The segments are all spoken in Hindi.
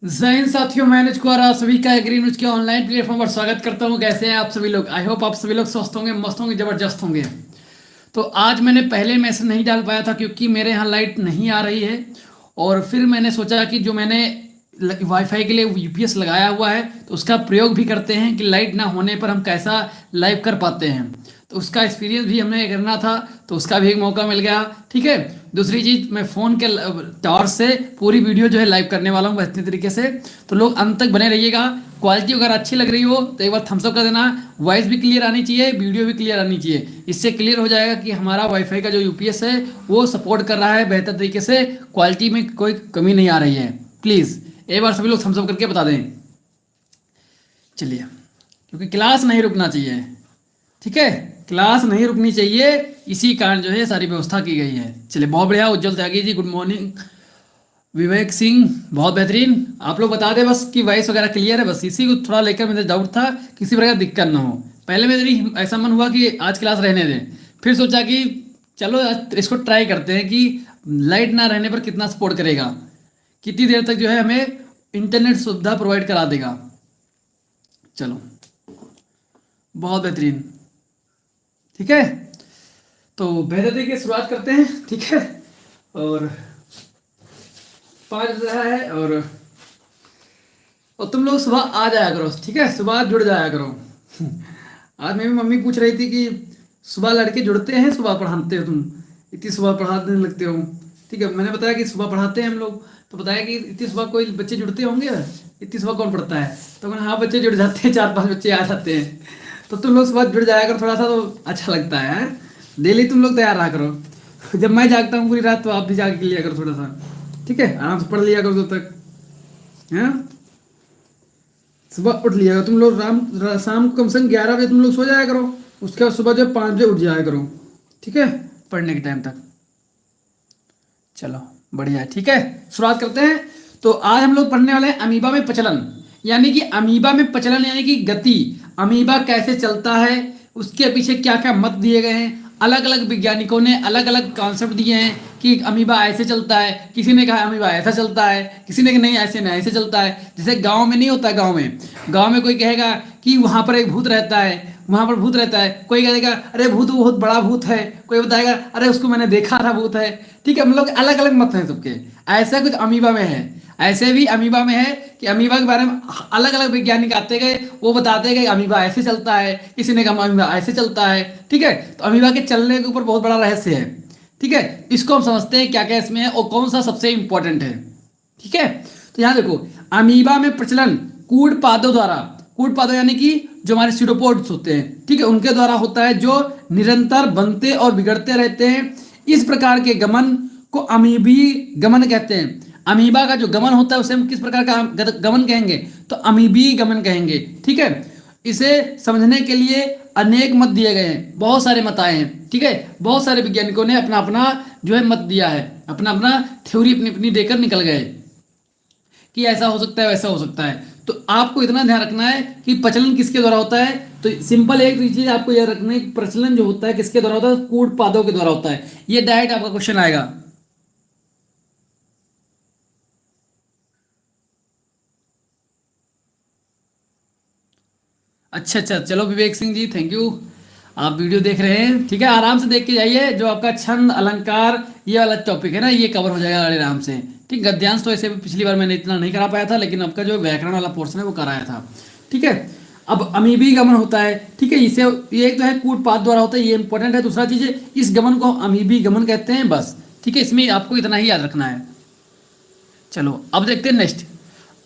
जय हिंद साथियों, मैं अनुज कुमार आप सभी का ग्रीन न्यूज के ऑनलाइन प्लेटफॉर्म पर स्वागत करता हूं। कैसे हैं आप सभी लोग? आई होप आप सभी लोग स्वस्थ होंगे, मस्त होंगे, जबरदस्त होंगे। तो आज मैंने पहले मैसेज नहीं डाल पाया था क्योंकि मेरे यहाँ लाइट नहीं आ रही है। और फिर मैंने सोचा कि जो मैंने वाईफाई के लिए यूपीएस लगाया हुआ है तो उसका प्रयोग भी करते हैं कि लाइट ना होने पर हम कैसा लाइव कर पाते हैं। तो उसका एक्सपीरियंस भी हमें करना था, तो उसका भी एक मौका मिल गया। ठीक है। दूसरी चीज़, मैं फ़ोन के टॉर्च से पूरी वीडियो जो है लाइव करने वाला हूँ बेहतरीन तरीके से। तो लोग अंत तक बने रहिएगा। क्वालिटी अगर अच्छी लग रही हो तो एक बार थम्स अप कर देना। वॉइस भी क्लियर आनी चाहिए, वीडियो भी क्लियर आनी चाहिए। इससे क्लियर हो जाएगा कि हमारा वाईफाई का जो यूपीएस है वो सपोर्ट कर रहा है बेहतर तरीके से, क्वालिटी में कोई कमी नहीं आ रही है। प्लीज़ एक बार सभी लोग थम्स अप करके बता दें। चलिए, क्योंकि क्लास नहीं रुकना चाहिए। ठीक है, क्लास नहीं रुकनी चाहिए, इसी कारण जो है सारी व्यवस्था की गई है। चलिए, बहुत बढ़िया। उज्जवल त्यागी जी गुड मॉर्निंग। विवेक सिंह बहुत बेहतरीन। आप लोग बता दें बस कि वॉइस वगैरह क्लियर है, बस इसी को थोड़ा लेकर मुझे डाउट था, किसी प्रकार दिक्कत ना हो। पहले मेरी ऐसा मन हुआ कि आज क्लास रहने दें, फिर सोचा कि चलो आज इसको ट्राई करते हैं कि लाइट ना रहने पर कितना सपोर्ट करेगा, कितनी देर तक जो है हमें इंटरनेट सुविधा प्रोवाइड करा देगा। चलो, बहुत बेहतरीन। ठीक है, तो बेहतर तरीके से शुरुआत करते हैं। ठीक है, और 5 बज रहा है और तुम लोग सुबह आ जाया करो। ठीक है, सुबह जुड़ जाया करो। आज मेरी मम्मी पूछ रही थी कि सुबह लड़के जुड़ते हैं, सुबह पढ़ाते हो तुम, इतनी सुबह पढ़ाने लगते हो। ठीक है, मैंने बताया कि सुबह पढ़ाते हैं हम लोग। तो बताया कि इतनी सुबह कोई बच्चे जुड़ते होंगे, इतनी सुबह कौन पढ़ता है? तो मैंने हाँ, बच्चे जुड़ जाते हैं, 4-5 बच्चे आ जाते हैं। तो तुम लोग सुबह जुड़ जाया करो थोड़ा सा, तो अच्छा लगता है। डेली तुम लोग तैयार रहा करो। जब मैं जागता हूँ पूरी रात तो आप भी जाग लिया करो थोड़ा सा। ठीक है, आराम से पढ़ लिया करो तब तक। है, सुबह उठ लिया करो तुम लोग। शाम को कम से कम 11 बजे तुम लोग सो जाया करो। उसके बाद सुबह जो 5 बजे उठ जाया करो। ठीक है, पढ़ने के टाइम तक। चलो, बढ़िया है। ठीक है, शुरुआत करते हैं। तो आज हम लोग पढ़ने वाले हैं अमीबा में प्रचलन, यानी कि अमीबा में प्रचलन यानी कि गति। अमीबा कैसे चलता है, उसके पीछे क्या क्या मत दिए गए हैं। अलग अलग वैज्ञानिकों ने अलग अलग कॉन्सेप्ट दिए हैं कि अमीबा ऐसे चलता है, किसी ने कहा अमीबा ऐसा चलता है, किसी ने कहा नहीं ऐसे नहीं ऐसे चलता है। जैसे गांव में नहीं होता, गांव में कोई कहेगा कि वहां पर एक भूत रहता है, वहां पर भूत रहता है। कोई कहेगा अरे भूत बहुत बड़ा भूत है, कोई बताएगा अरे उसको मैंने देखा था, भूत है। ठीक है, हम लोग अलग अलग मत हैं सबके। ऐसा कुछ अमीबा में है, ऐसे भी अमीबा में है कि अमीबा के बारे में अलग अलग वैज्ञानिक आते गए, वो बताते गए अमीबा ऐसे चलता है, किसी ने कहा अमीबा ऐसे चलता है। ठीक है, तो अमीबा के चलने के ऊपर बहुत बड़ा रहस्य है। ठीक है, इसको हम समझते हैं क्या क्या इसमें है और कौन सा सबसे इंपॉर्टेंट है। ठीक है, तो यहाँ देखो, अमीबा में प्रचलन कूड़ पादों द्वारा, कूड़ पादों यानी कि जो हमारे सीडोपोड्स होते हैं, ठीक है, उनके द्वारा होता है, जो निरंतर बनते और बिगड़ते रहते हैं। इस प्रकार के गमन को अमीबी गमन कहते हैं। अमीबा का जो गमन होता है उसे हम किस प्रकार का गमन कहेंगे? तो अमीबी गमन कहेंगे। ठीक है, इसे समझने के लिए अनेक मत दिए गए हैं, बहुत सारे मत आए हैं। ठीक है, बहुत सारे वैज्ञानिकों ने अपना अपना जो है मत दिया है, अपना अपना थ्योरी अपनी अपनी देकर निकल गए कि ऐसा हो सकता है वैसा हो सकता है। तो आपको इतना ध्यान रखना है कि प्रचलन किसके द्वारा होता है। तो सिंपल एक चीज आपको यह रखना है कि प्रचलन जो होता है किसके द्वारा होता है? कूड़ पादों के द्वारा होता है। ये डायरेक्ट आपका क्वेश्चन आएगा। अच्छा अच्छा, चलो विवेक सिंह जी, थैंक यू। आप वीडियो देख रहे हैं, ठीक है, आराम से देख के जाइए। जो आपका छंद अलंकार ये वाला टॉपिक है ना, ये कवर हो जाएगा बड़े आराम से। ठीक, गद्यांश तो ऐसे भी पिछली बार मैंने इतना नहीं करा पाया था, लेकिन आपका जो व्याकरण वाला पोर्शन है वो कराया था। ठीक है, अब अमीबी गमन होता है। ठीक है, इसे ये एक तो है कूटपात द्वारा होता है, ये इंपॉर्टेंट है। दूसरा चीज है, इस गमन को अमीबी गमन कहते हैं, बस। ठीक है, इसमें आपको इतना ही याद रखना है। चलो, अब देखते हैं नेक्स्ट।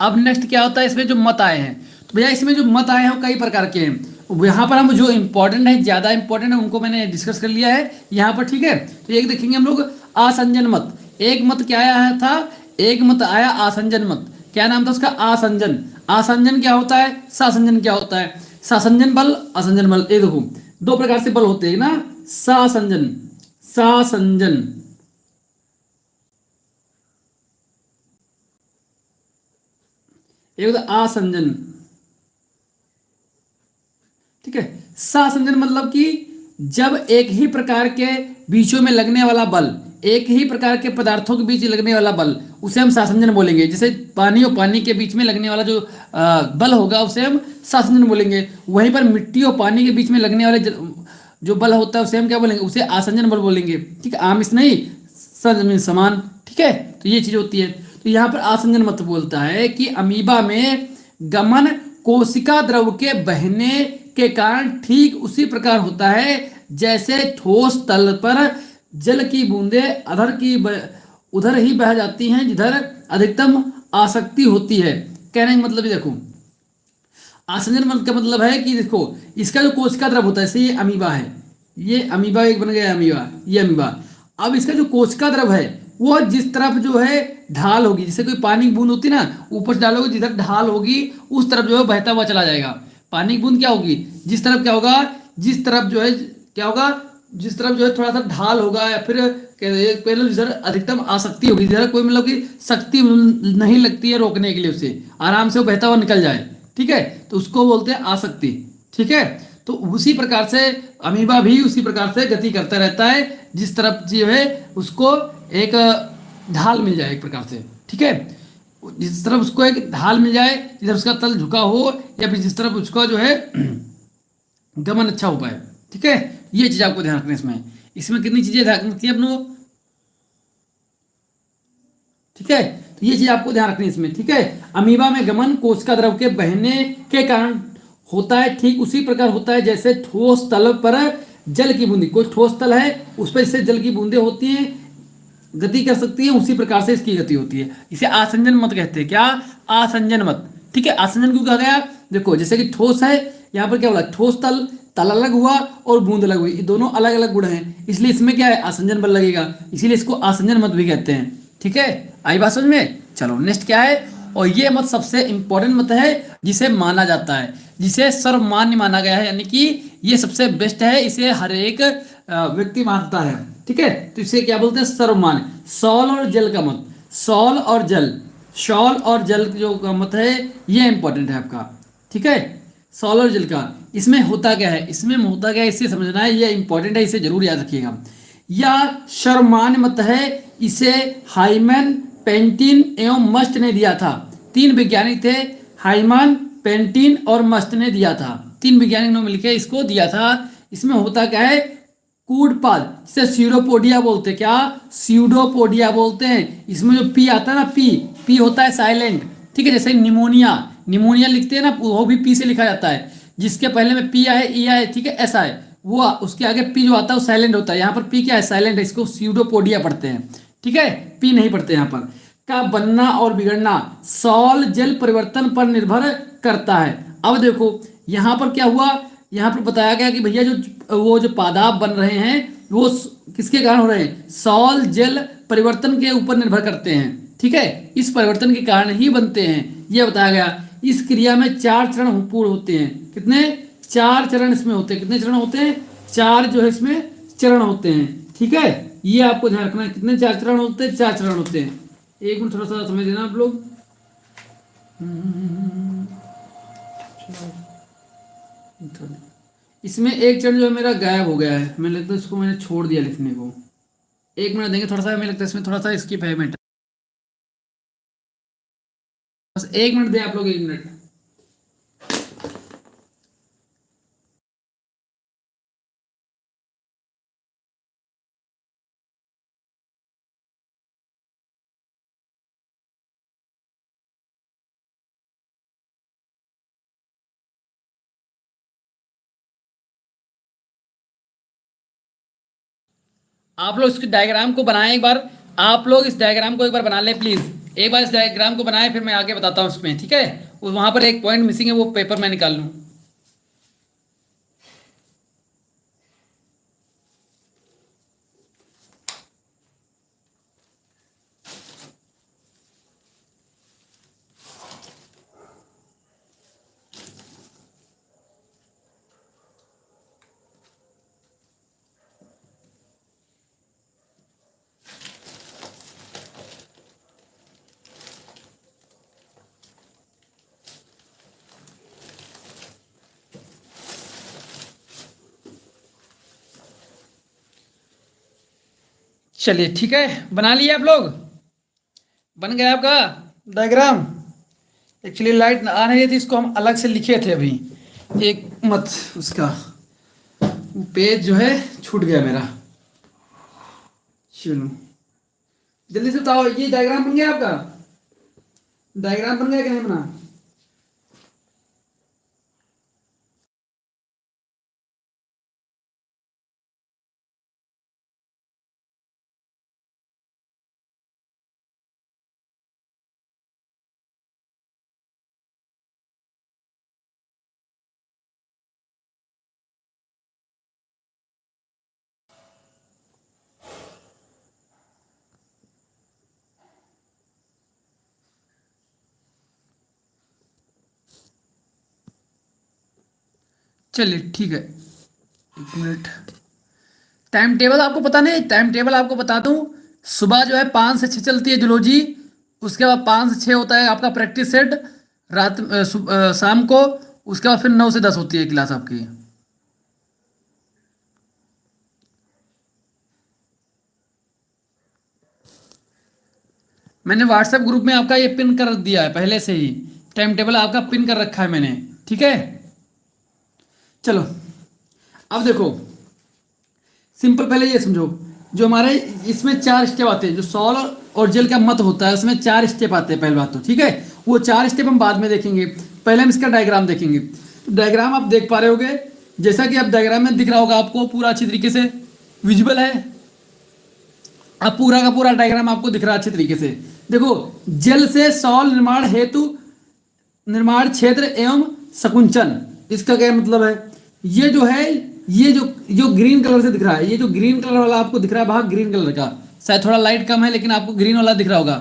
अब नेक्स्ट क्या होता है, इसमें जो मत आए हैं, तो भैया इसमें जो मत आए हैं वो कई प्रकार के हैं। यहाँ पर हम जो इंपॉर्टेंट है, ज्यादा इंपॉर्टेंट है, उनको मैंने डिस्कस कर लिया है यहाँ पर। ठीक है, तो एक देखेंगे हम लोग आसंजन मत। एक मत क्या आया था? एक मत आया आसंजन मत। क्या नाम था उसका? आसंजन। आसंजन क्या होता है, सासंजन क्या होता है? सासंजन बल, असंजन बल। ये देखो, दो प्रकार से बल होते हैं ना, सासंजन, सासंजन। एक होता है आसंजन। ठीक है, सासंजन मतलब कि जब एक ही प्रकार के बीचों में लगने वाला बल, एक ही प्रकार के पदार्थों के बीच लगने वाला बल उसे हम सासंजन बोलेंगे। जैसे पानी और पानी के बीच में लगने वाला जो बल होगा उसे हम सासंजन बोलेंगे। वहीं पर मिट्टी और पानी के बीच में लगने वाले जो बल होता है उसे हम क्या बोलेंगे, उसे आसंजन बल बोलेंगे। ठीक है, आमिष नहीं, समान। ठीक है, तो ये चीज होती है। तो यहाँ पर आसंजन मत बोलता है कि अमीबा में गमन कोशिका द्रव के बहने के कारण ठीक उसी प्रकार होता है जैसे ठोस तल पर जल की बूंदें उधर ही बह जाती हैं जिधर अधिकतम आसक्ति होती है। कहने का मतलब ये देखो, आसंजन का मतलब है कि देखो इसका जो कोशिका द्रव होता है, जैसे ये अमीबा है, ये अमीबा एक बन गया अमीबा, ये अमीबा। अब इसका जो कोशिका द्रव है वो जिस तरफ जो है ढाल होगी, जैसे कोई पानी की बूंद होती है ना, ऊपर से डालोगे जिधर ढाल होगी उस तरफ जो है बहता हुआ चला जाएगा। पानी की बूंद क्या होगी, जिस तरफ क्या होगा, जिस तरफ जो है क्या होगा, जिस तरफ जो है थोड़ा सा ढाल होगा या फिर पहले जिधर अधिकतम आसक्ति होगी, जिधर कोई मतलब कि शक्ति नहीं लगती है रोकने के लिए, उसे आराम से वो बहता हुआ निकल जाए। ठीक है, तो उसको बोलते हैं आसक्ति। ठीक है, तो उसी प्रकार से अमीबा भी उसी प्रकार से गति करता रहता है जिस तरफ जो है उसको एक ढाल मिल जाए एक प्रकार से। ठीक है, जिस तरफ उसको एक ढाल मिल जाए, जिधर उसका तल झुका हो या फिर जिस तरफ उसका जो है गमन अच्छा हो पाए। ठीक है, ये चीज आपको ध्यान रखना है। इसमें इसमें कितनी चीजें ध्यान रखती है अपनों। ठीक है, तो ये चीज आपको ध्यान रखनी है इसमें। ठीक है, अमीबा में गमन कोशिका द्रव के बहने के कारण होता है, ठीक उसी प्रकार होता है जैसे ठोस तल पर जल की बूंदी, कोई ठोस तल है उस पर जैसे जल की बूंदे होती हैं, गति कर सकती है, उसी प्रकार से इसकी गति होती है। इसे आसंजन मत कहते हैं। क्या, आसंजन मत। ठीक है, आसंजन क्यों कहा गया, देखो जैसे कि ठोस है, यहाँ पर क्या बोला, ठोस तल, तल अलग हुआ और बूंद अलग हुई, ये दोनों अलग अलग गुण हैं, इसलिए इसमें क्या है, आसंजन बल लगेगा, इसीलिए इसको आसंजन मत भी कहते हैं। ठीक है, आई बात समझ में। चलो नेक्स्ट क्या है, और ये मत सबसे इंपॉर्टेंट मत है जिसे माना जाता है, जिसे सर्वमान्य माना गया है, यानी कि ये सबसे बेस्ट है, इसे हर एक व्यक्ति मानता है। ठीक है, तो इसे क्या बोलते हैं, सर्वमान्य। सॉल और जल का मत, सॉल और जल, सॉल और जल जो का मत है ये इंपॉर्टेंट है आपका। ठीक है, सॉल और जल का, इसमें होता क्या है, इसमें होता क्या है इसे समझना है, ये इंपॉर्टेंट है, इसे जरूर याद रखिएगा। या सर्वमान्य मत है, इसे हाइमन, पेंटिन एवं मस्ट ने दिया था। तीन वैज्ञानिक थे, हाइमन, पेंटिन और मस्ट ने दिया था, तीन वैज्ञानिक ने मिलकर इसको दिया था। इसमें होता क्या है, कूडपाद, जिसे सीडोपोडिया बोलते हैं, क्या, सीडोपोडिया बोलते हैं। इसमें जो पी आता है ना, पी, पी होता है साइलेंट। ठीक है, जैसे निमोनिया, निमोनिया लिखते हैं ना, वो भी पी से लिखा जाता है, जिसके पहले में पी आए, ई आए, ठीक है, ऐसा है, वो उसके आगे पी जो आता है वो साइलेंट होता है। यहाँ पर पी क्या है, साइलेंट है, इसको सीडोपोडिया पढ़ते हैं। ठीक है, पी नहीं पढ़ते यहाँ पर। का बनना और बिगड़ना सॉल जल परिवर्तन पर निर्भर करता है। अब देखो यहाँ पर क्या हुआ, यहाँ पर बताया गया कि भैया जो वो जो पादाब बन रहे हैं वो किसके कारण हो रहे हैं, सॉल जल परिवर्तन के ऊपर निर्भर करते हैं। ठीक है, इस परिवर्तन के कारण ही बनते हैं, यह बताया गया। इस क्रिया में 4 चरण पूर्ण होते हैं। कितने, 4 चरण इसमें होते हैं। कितने चरण होते हैं, 4 जो है इसमें चरण होते हैं। ठीक है, ये आपको ध्यान रखना है, कितने 4 चरण होते हैं, 4 चरण होते हैं। एक मिनट थोड़ा सा समझ लेना आप लोग। इसमें एक चरण जो है मेरा गायब हो गया है, मैं लगता है इसको मैंने छोड़ दिया लिखने को। एक मिनट देंगे थोड़ा सा, हमें लगता है इसमें थोड़ा सा स्किप है मिनट, बस 1 मिनट दे आप लोग, 1 मिनट। आप लोग इसके डायग्राम को बनाएं एक बार, आप लोग इस डायग्राम को एक बार बना लें प्लीज। एक बार इस डायग्राम को बनाएं, फिर मैं आगे बताता हूँ उसमें। ठीक है, वहां पर एक पॉइंट मिसिंग है, वो पेपर मैं निकाल लूँ। चलिए ठीक है, बना लिए आप लोग, बन गया आपका डायग्राम। एक्चुअली लाइट आ नहीं रही थी, इसको हम अलग से लिखे थे अभी, एक मत उसका पेज जो है छूट गया मेरा। चलो जल्दी से बताओ, ये डायग्राम बन गया आपका? डायग्राम बन गया कि नहीं बना? चलिए ठीक है, एक मिनट। टाइम टेबल आपको पता नहीं? टाइम टेबल आपको बता दूं, सुबह जो है 5 से 6 चलती है जूलॉजी, उसके बाद 5 से 6 होता है आपका प्रैक्टिस सेट, शाम को, उसके बाद फिर 9 से 10 होती है क्लास आपकी। मैंने व्हाट्सएप ग्रुप में आपका ये पिन कर दिया है पहले से ही, टाइम टेबल आपका पिन कर रखा है मैंने, ठीक है। चलो अब देखो, सिंपल पहले ये समझो, जो हमारे इसमें 4 स्टेप आते हैं, जो सॉल और जेल का मत होता है उसमें 4 स्टेप आते हैं पहली बात तो, ठीक है। वो 4 स्टेप हम बाद में देखेंगे, पहले हम इसका डायग्राम देखेंगे। तो डायग्राम आप देख पा रहे होगे, जैसा कि आप डायग्राम में दिख रहा होगा आपको पूरा अच्छी तरीके से विजुअल है। अब पूरा का पूरा डायग्राम आपको दिख रहा है अच्छे तरीके से। देखो, जल से सॉल निर्माण हेतु निर्माण क्षेत्र एवं सकुंचन, इसका क्या मतलब है? ये जो है, ये जो जो ग्रीन कलर से दिख रहा है, ये जो ग्रीन कलर वाला आपको दिख रहा है भाग, ग्रीन कलर का, शायद थोड़ा लाइट कम है लेकिन आपको ग्रीन वाला दिख रहा होगा।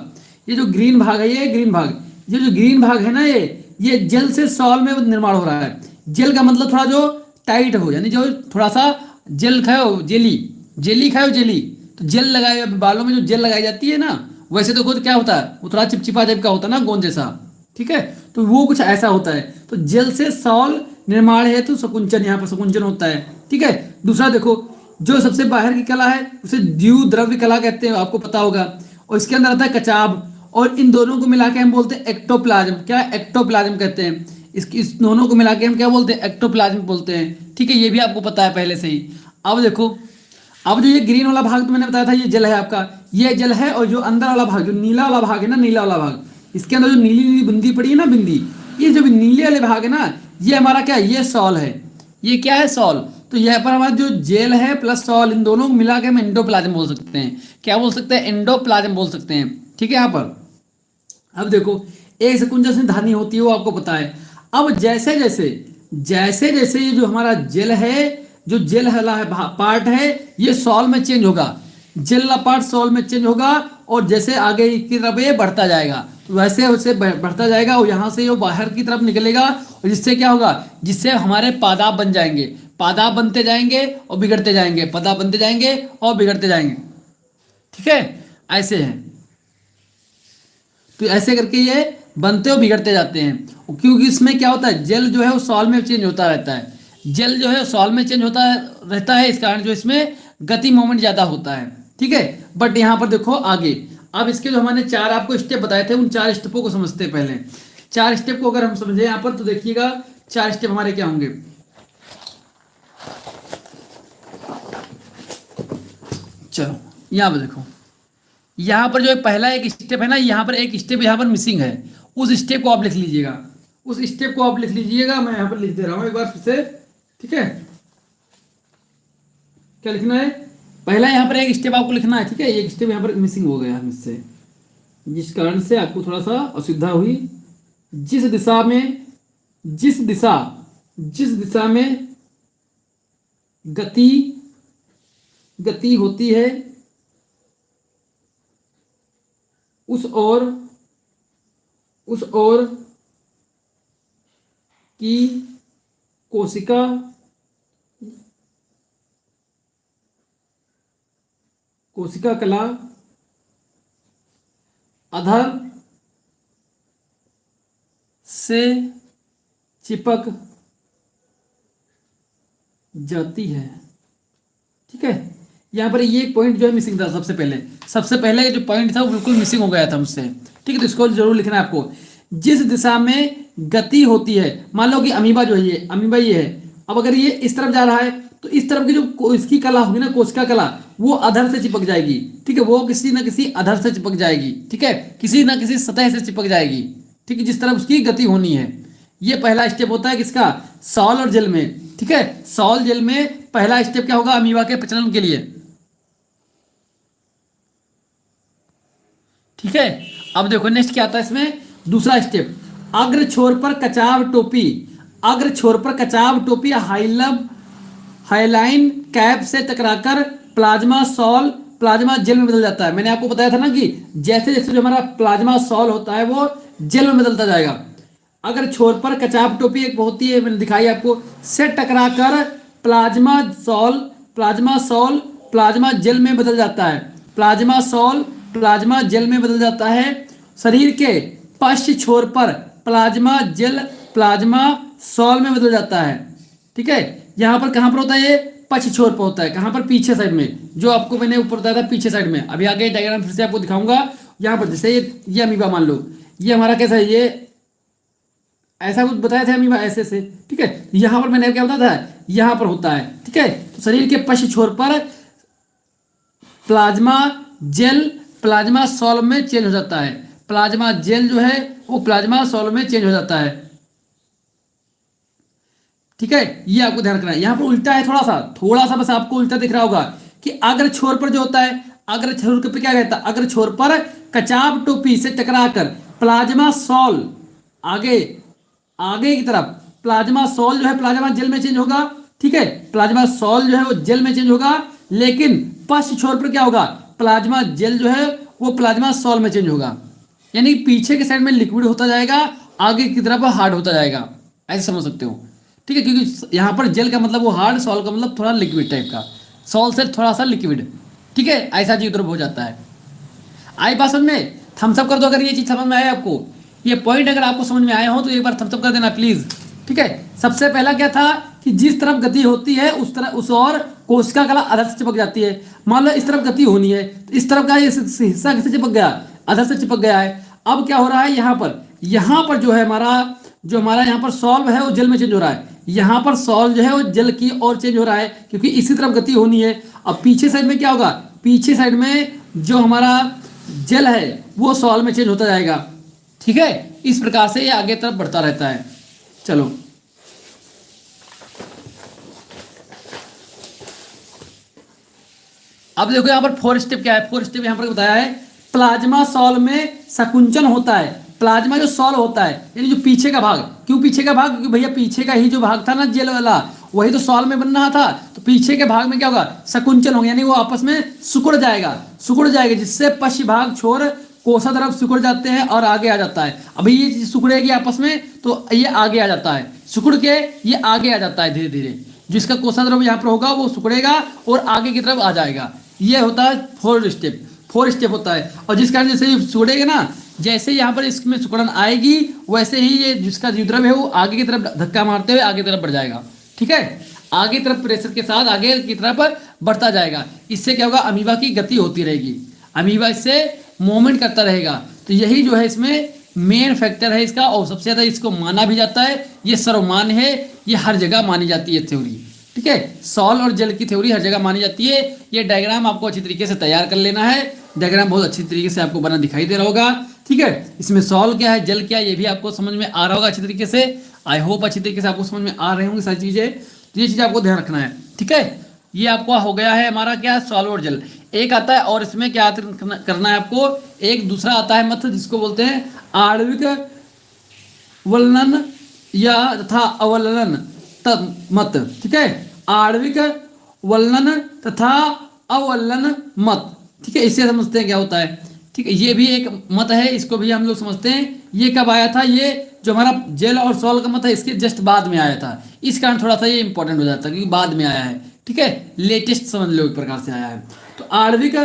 ये जो ग्रीन भाग है, ये ग्रीन भाग, ये जो ग्रीन भाग है ना, ये जल से सॉल में निर्माण हो रहा है। जेल का मतलब थोड़ा जो टाइट हो, यानी जो थोड़ा सा जेल खाओ, जेली, जेली खाओ, जेली। तो जेल लगाए बालों में, जो जेल लगाई जाती है ना, वैसे तो खुद क्या होता है, वो थोड़ा चिपचिपा टाइप का होता है ना, गोंद जैसा, ठीक है। तो वो कुछ ऐसा होता है। तो जल से सॉल निर्माण है तो सकुंचन, यहाँ पर सकुंचन होता है, ठीक है। दूसरा देखो, जो सबसे बाहर की कला है उसे द्यू द्रव्य कला कहते हैं, आपको पता होगा। और इसके अंदर आता है कचाब, और इन दोनों को मिला के हम बोलते हैं एक्टोप्लाज्म। क्या? एक्टोप्लाज्म कहते हैं। इस दोनों को मिला के हम क्या बोलते हैं? एक्टोप्लाज्म बोलते हैं, ठीक है। ये भी आपको पता है पहले से ही। अब देखो, अब जो ये ग्रीन वाला भाग तो मैंने बताया था, ये जल है आपका, ये जल है। और जो अंदर वाला भाग, जो नीला वाला भाग है ना, नीला वाला भाग, इसके अंदर जो नीली नीली बिंदी पड़ी है ना, बिंदी, ये जो नीले वाले भाग है ना, ये हमारा क्या है? ये सॉल है। ये क्या है? सॉल। तो यहाँ पर हमारा जो जेल है प्लस सॉल, इन दोनों को मिला के हम एंडोप्लाज्म बोल सकते हैं। क्या बोल सकते हैं? एंडोप्लाज्म बोल सकते हैं, ठीक है। यहाँ पर अब देखो, एक सकुंजा से धानी होती है, वो आपको पता है। अब जैसे जैसे जैसे जैसे ये जो हमारा जेल है, जो जेल वाला है पार्ट है, ये सॉल में चेंज होगा, जेल वाला पार्ट सॉल में चेंज होगा। और जैसे आगे की तरफ ये बढ़ता जाएगा, तो वैसे वैसे बढ़ता जाएगा, और यहाँ से वो बाहर की तरफ निकलेगा। और जिससे क्या होगा? जिससे हमारे पादाब बन जाएंगे, पादाब बनते जाएंगे और बिगड़ते जाएंगे, पादाब बनते जाएंगे और बिगड़ते जाएंगे, ठीक है। ऐसे है। तो ऐसे करके ये बनते और बिगड़ते जाते हैं। क्योंकि इसमें क्या होता है, जल जो है वो सॉल में चेंज होता रहता है, जल जो है सॉल में चेंज होता रहता है, इस कारण जो इसमें गति मोमेंट ज़्यादा होता है, ठीक है। बट यहाँ पर देखो आगे, अब इसके जो हमने 4 आपको स्टेप बताए थे, उन 4 स्टेपों को समझते हैं पहले। 4 स्टेप को अगर हम समझे यहाँ पर, तो देखिएगा 4 स्टेप हमारे क्या होंगे। चलो यहाँ पर देखो, यहाँ पर जो पहला एक स्टेप है ना, यहाँ पर एक स्टेप यहाँ पर मिसिंग है, उस स्टेप को आप लिख लीजिएगा, उस स्टेप को आप लिख लीजिएगा। मैं यहाँ पर लिख दे रहा हूँ एक बार फिर से, ठीक है। क्या लिखना है? पहला यहाँ पर एक स्टेप आपको लिखना है, ठीक है। एक स्टेप यहाँ पर मिसिंग हो गया मुझसे, जिस कारण से आपको थोड़ा सा असुविधा हुई। जिस दिशा में जिस दिशा में गति गति होती है, उस ओर की कोशिका कोशिका कला अधर से चिपक जाती है, ठीक है। यहाँ पर ये पॉइंट जो है मिसिंग था सबसे पहले जो पॉइंट था वो बिल्कुल मिसिंग हो गया था मुझसे। ठीक है, तो इसको जरूर लिखना है आपको। जिस दिशा में गति होती है, मान लो कि अमीबा जो है, ये अमीबा ये है, अब अगर ये इस तरफ जा रहा है तो इस तरफ की जो इसकी कला होगी ना, कोशिका कला, वो अधर से चिपक जाएगी। ठीक है, वो किसी ना किसी अधर से चिपक जाएगी। ठीक है, किसी ना किसी सतह से चिपक जाएगी। ठीक है, जिस तरफ उसकी गति होनी है। ये पहला स्टेप होता है किसका, सॉल और जेल में। ठीक है, सॉल जेल में पहला स्टेप क्या होगा अमीबा के प्रजनन के लिए। ठीक है, अब देखो नेक्स्ट क्या आता है इसमें, दूसरा स्टेप, अग्र छोर पर कचाव टोपी, अग्र छोर पर कचाव टोपी हाइलाइन कैप से टकराकर प्लाज्मा सॉल प्लाज्मा जेल में बदल जाता है। मैंने आपको बताया था ना कि जैसे जैसे जो हमारा प्लाज्मा सॉल होता है वो जेल में बदलता जाएगा। अगर छोर पर कचाव टोपी एक होती है, मैंने दिखाई आपको, से टकराकर प्लाज्मा सॉल प्लाज्मा जेल में बदल जाता है। प्लाज्मा सॉल प्लाज्मा जेल में बदल जाता है। शरीर के पश्च छोर पर प्लाज्मा जेल प्लाज्मा सॉल में बदल जाता है। ठीक है, यहाँ पर कहाँ पर होता है, ये पश्च छोर पर होता है। कहाँ पर, पीछे साइड में, जो आपको मैंने ऊपर बताया था पीछे साइड में। अभी आगे डायग्राम फिर से आपको दिखाऊंगा। यहाँ पर जैसे ये अमीबा मान लो, ये हमारा कैसा है, ये ऐसा कुछ बताया था अमीबा ऐसे से। ठीक है, यहाँ पर मैंने क्या बताया था, यहाँ पर होता है। ठीक है, तो शरीर के पश्च छोर पर प्लाज्मा जेल प्लाज्मा सॉल में चेंज हो जाता है। प्लाज्मा जेल जो है वो प्लाज्मा सॉल में चेंज हो जाता है। ठीक है, ये आपको ध्यान रखना है। यहाँ पर उल्टा है, थोड़ा सा बस आपको उल्टा दिख रहा होगा कि अग्र छोर पर जो होता है, अग्र छोर पे क्या कहता है, अग्र छोर पर कचाव टोपी से टकराकर प्लाज्मा सॉल आगे की तरफ प्लाज्मा सॉल जो है प्लाज्मा जेल में चेंज होगा। ठीक है, प्लाज्मा सॉल जो है वो जेल में चेंज होगा, लेकिन पश्च छोर पर क्या होगा, प्लाज्मा जेल जो है वो प्लाज्मा सॉल में चेंज होगा। यानी पीछे के साइड में लिक्विड होता जाएगा, आगे की तरफ हार्ड होता जाएगा, ऐसे समझ सकते हो। ठीक है, क्योंकि यहाँ पर जेल का मतलब वो हार्ड, सॉल का मतलब थोड़ा लिक्विड टाइप का, सॉल से थोड़ा सा लिक्विड। ठीक है, ऐसा चीज उधर हो जाता है। आई बात समझ में, थम्सअप कर दो अगर ये चीज समझ में आए आपको। ये पॉइंट अगर आपको समझ में आए हो तो एक बार थम्सअप कर देना प्लीज। ठीक है, सबसे पहला क्या था कि जिस तरफ गति होती है उस और कोशिका कला अधर से चिपक जाती है। मान लो इस तरफ गति होनी है तो इस तरफ का हिस्सा किससे चिपक गया, अधर से चिपक गया है। अब क्या हो रहा है, यहाँ पर जो है हमारा यहाँ पर सॉल्व है वो जेल में चेंज हो रहा है। यहाँ पर सॉल्व जो है वो जेल की ओर चेंज हो रहा है, क्योंकि इसी तरफ गति होनी है। अब पीछे साइड में क्या होगा, पीछे साइड में जो हमारा जेल है वो सॉल्व में चेंज होता जाएगा। ठीक है, इस प्रकार से ये आगे तरफ बढ़ता रहता है। चलो अब देखो यहाँ पर 4 स्टेप क्या है। 4 स्टेप यहाँ पर बताया है, प्लाज्मा सॉल में संकुंचन होता है। प्लाज्मा जो सॉल होता है यानी जो पीछे का भाग, क्यों पीछे का भाग, क्योंकि भैया पीछे का ही जो भाग था ना जेल वाला, वही तो सॉल में बन रहा था। तो पीछे के भाग में क्या होगा, संकुंचन होगा, यानी वो आपस में सिकुड़ जाएगा, जिससे पश्च भाग छोर कोसा तरफ सिकुड़ जाते हैं और आगे आ जाता है। अभी ये सिकुड़ेगी आपस में तो ये आगे आ जाता है, सिकुड़ के ये आगे आ जाता है धीरे धीरे। जिसका कोसा तरफ यहाँ पर होगा वो सिकुड़ेगा और आगे की तरफ आ जाएगा। ये होता है 4 स्टेप होता है। और जिस कारण जैसे सिकुड़ेगा ना, जैसे यहाँ पर इसमें सिकुड़न आएगी वैसे ही ये जिसका द्विध्रुव है वो आगे की तरफ धक्का मारते हुए आगे की तरफ बढ़ जाएगा। ठीक है, आगे तरफ प्रेशर के साथ आगे की तरफ बढ़ता जाएगा। इससे क्या होगा, अमीबा की गति होती रहेगी, अमीबा इससे मूवमेंट करता रहेगा। तो यही जो है इसमें मेन फैक्टर है इसका, और सबसे ज्यादा इसको माना भी जाता है। ये सर्वमान्य है, ये हर जगह मानी जाती है थ्योरी। ठीक है, सॉल और जेल की थ्योरी हर जगह मानी जाती है। ये डायग्राम आपको अच्छी तरीके से तैयार कर लेना है। डायग्राम बहुत अच्छी तरीके से आपको बना दिखाई दे रहा होगा। ठीक है, इसमें सॉल क्या है, जेल क्या है, ये भी आपको समझ में आ रहा होगा अच्छी तरीके से। आई होप अच्छी तरीके से आपको समझ में आ रहे होंगे सारी चीजें। तो ये चीज आपको ध्यान रखना है। ठीक है, ये आपको हो गया है हमारा क्या, सॉल और जेल। एक आता है और इसमें क्या करना है आपको, एक दूसरा आता है मत, जिसको बोलते हैं आणविक वलनन या तथा अवलनन मत। ठीक है, आणविक वलनन तथा अवलनन मत। ठीक है, इससे समझते हैं क्या होता है। ठीक है, ये भी एक मत है, इसको भी हम लोग समझते हैं। ये कब आया था, ये जो हमारा जेल और सॉल का मत है इसके जस्ट बाद में आया था। इस कारण थोड़ा सा ये इंपॉर्टेंट हो जाता है क्योंकि बाद में आया है। ठीक है, लेटेस्ट समझ लो एक प्रकार से आया है। तो आणविक